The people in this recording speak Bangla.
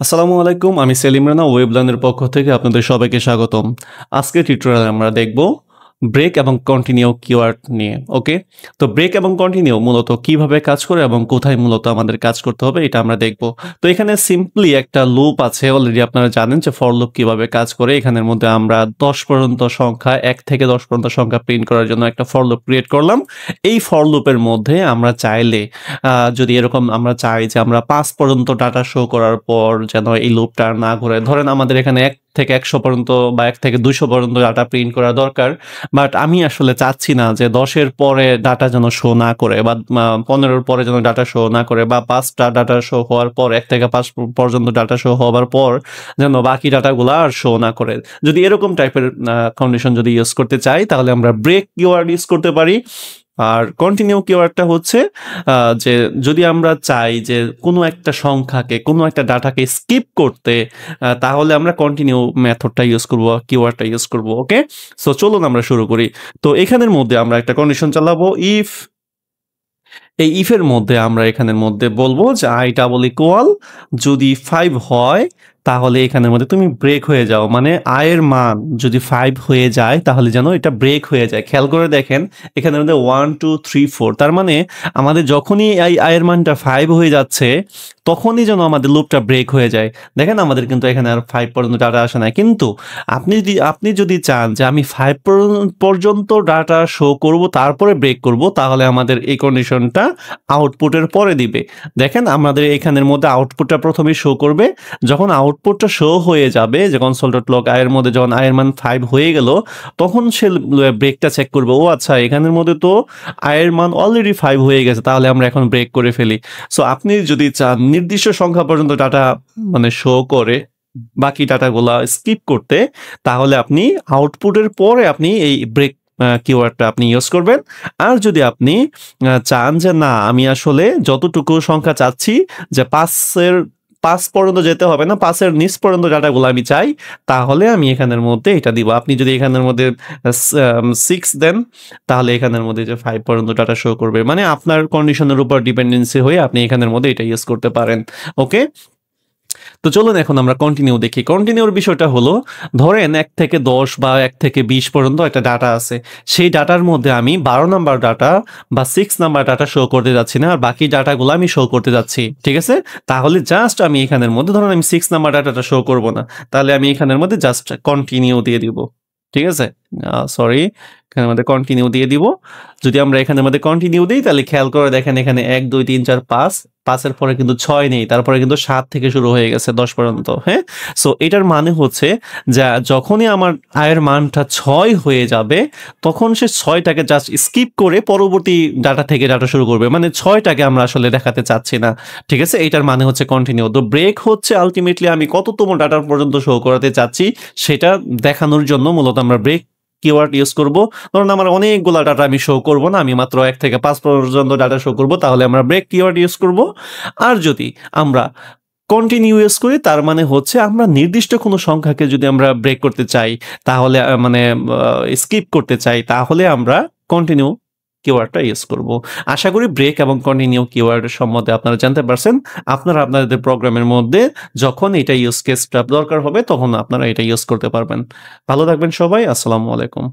আসসালামু আলাইকুম। আমি সেলিম রানা ওয়েব লার্নের পক্ষ থেকে আপনাদের সবাইকে স্বাগতম। আজকের টিউটোরিয়ালে আমরা দেখব ব্রেক এবং কন্টিনিউ কিওয়ার্ড নিয়ে। ওকে? তো ব্রেক এবং কন্টিনিউ মূলত কিভাবে কাজ করে এবং কোথায় মূলত আমাদের কাজ করতে হবে এটা আমরা দেখব। তো এখানে সিম্পলি একটা লুপ আছে। অলরেডি আপনারা জানেন যে ফর লুপ কিভাবে কাজ করে। এখানের মধ্যে আমরা ১০ পর্যন্ত সংখ্যা ১ থেকে ১০ পর্যন্ত সংখ্যা প্রিন্ট করার জন্য একটা ফর লুপ ক্রিয়েট করলাম। এই ফর লুপের মধ্যে আমরা চাইলে যদি এরকম আমরা চাই যে আমরা ৫ পর্যন্ত ডাটা শো করার পর যেন এই লুপটা আর না ঘুরে। ধরেন আমাদের এখানে ১ থেকে ১০০ পর্যন্ত বা ১ থেকে ২০০ পর্যন্ত ডাটা প্রিন্ট করা দরকার। বাট আমি আসলে চাচ্ছি না যে ১০ এর পরে ডাটা যেন শো না করে বা ১৫ এর পরে যেন ডাটা শো না করে বা ৫ টা ডাটা শো হওয়ার পর ১ থেকে ৫ পর্যন্ত ডাটা শো হবার পর যেন বাকি ডাটাগুলা আর শো না করে। যদি এরকম টাইপের কন্ডিশন যদি ইউজ করতে চাই তাহলে আমরা ব্রেক কিওয়ার্ড ইউজ করতে পারি। আর কন্টিনিউ কিওয়ার্ডটা হচ্ছে যে যদি আমরা চাই যে কোনো একটা সংখ্যাকে কোনো একটা ডাটাকে স্কিপ করতে তাহলে আমরা কন্টিনিউ মেথডটা ইউজ করব কিওয়ার্ডটা ইউজ করব। ওকে, সো চলুন আমরা শুরু করি। তো এখানের মধ্যে আমরা একটা কন্ডিশন চালাবো ইফ এই ইফের মধ্যে আমরা এখানের মধ্যে বলবো যে আই ডাবল ইকুয়াল যদি ৫ হয় তাহলে এখানের মধ্যে তুমি ব্রেক হয়ে যাও, মানে আয়ের মান যদি ৫ হয়ে যায় তাহলে যেন এটা ব্রেক হয়ে যায়। খেয়াল করে দেখেন এখানের মধ্যে ১ ২ ৩ ৪, তার মানে আমাদের যখনই এই আয়ের মানটা ৫ হয়ে যাচ্ছে তখনই যেন আমাদের লুপটা ব্রেক হয়ে যায়। দেখেন আমাদের কিন্তু এখানে আর ৫ পর্যন্ত ডাটা আসে না, কিন্তু আপনি যদি চান যে আমি ৫ পর্যন্ত ডাটা শো করব তারপরে ব্রেক করব তাহলে আমাদের এই কন্ডিশনটা আউটপুটের পরে দিবে। দেখেন আমাদের এখানের মধ্যে আউটপুটটা প্রথমে শো করবে। যখন আউটপুটটা শো হয়ে যাবে যে console.log আয়ের মধ্যে যখন আয়ের মান ৫ হয়ে গেল তখন সে ব্রেকটা চেক করবে, ও আচ্ছা এখানের মধ্যে তো আয়ের মান অলরেডি ৫ হয়ে গেছে, তাহলে আমরা এখন ব্রেক করে ফেলি। সো আপনি যদি চান নির্দিষ্ট সংখ্যা পর্যন্ত ডাটা মানে শো করে বাকি ডাটাগুলা স্কিপ করতে তাহলে আপনি আউটপুটের পরে আপনি এই ব্রেক কিওয়ার্ডটা আপনি ইউজ করবেন। আর যদি আপনি চান যে না আমি আসলে যতটুকু সংখ্যা চাচ্ছি যে ৫ পর্যন্ত যেতে হবে না, ৫ এর নিচ পর্যন্ত ডাটাগুলো আমি চাই, তাহলে আমি এখানের মধ্যে এটা দিব। আপনি যদি এখানের মধ্যে ৬ দেন তাহলে এখানের মধ্যে যে ৫ পর্যন্ত ডাটা শো করবে, মানে আপনার কন্ডিশনের উপর ডিপেন্ডেন্সি হয়ে আপনি এখানের মধ্যে এটা ইউজ করতে পারেন। ওকে, তো চলুন এখন আমরা কন্টিনিউ দেখি। কন্টিনিউর বিষয়টা হলো ধরেন ১ থেকে ১০ বা ১ থেকে ২০ পর্যন্ত একটা ডাটা আছে। সেই ডাটার মধ্যে আমি ১২ নাম্বার ডাটা বা ৬ নাম্বার ডাটা শো করতে যাচ্ছি না, আর বাকি ডাটাগুলো আমি শো করতে যাচ্ছি। ঠিক আছে? তাহলে জাস্ট আমি এখানের মধ্যে ধরুন আমি ৬ নাম্বার ডাটাটা শো করব না। তাহলে আমি এখানের মধ্যে জাস্ট কন্টিনিউ দিয়ে দিব। ঠিক আছে? সরি, এখানের মধ্যে কন্টিনিউ দিয়ে দিব। যদি আমরা এখানের মধ্যে কন্টিনিউ দেই তাহলে খেয়াল করে দেখেন এখানে ১ ২ ৩ ৪ ৫, ৫ এর পরে কিন্তু ৬ নেই। তারপরে কিন্তু ৭ থেকে শুরু হয়ে গেছে ১০ পর্যন্ত। হ্যাঁ? সো এটার মানে হচ্ছে যে যখনই আমার আয়ের মানটা ৬ হয়ে যাবে তখন সে ৬ টাকে জাস্ট স্কিপ করে পরবর্তী ডাটা থেকে ডাটা শুরু করবে। মানে ৬ টাকে আমরা আসলে দেখাতে চাচ্ছি না। ঠিক আছে? এটার মানে হচ্ছে কন্টিনিউ। তো ব্রেক হচ্ছে আল্টিমেটলি আমি কততম ডাটা পর্যন্ত শো করাতে চাচ্ছি সেটা দেখানোর জন্য মূলত আমরা ব্রেক কিওয়ার্ড ইউজ করব। ধরুন আমার অনেকগুলা ডাটা আমি শো করব না, আমি মাত্র ১ থেকে ৫ পর্যন্ত ডাটা শো করব, তাহলে আমরা ব্রেক কিওয়ার্ড ইউজ করব। আর যদি আমরা কন্টিনিউ ইউজ করি তার মানে হচ্ছে আমরা নির্দিষ্ট কোনো সংখ্যাকে যদি আমরা ব্রেক করতে চাই তাহলে মানে স্কিপ করতে চাই তাহলে আমরা কন্টিনিউ কিওয়ার্ডটা ইউজ করব। আশা করি ব্রেক এবং কন্টিনিউ কিওয়ার্ড সম্বন্ধে আপনারা জানতে পারছেন। আপনারা আপনাদের প্রোগ্রামের মধ্যে যখন এটা ইউজ কেসটা দরকার হবে তখন আপনারা এটা ইউজ করতে পারবেন। ভালো থাকবেন সবাই। আসসালামু আলাইকুম।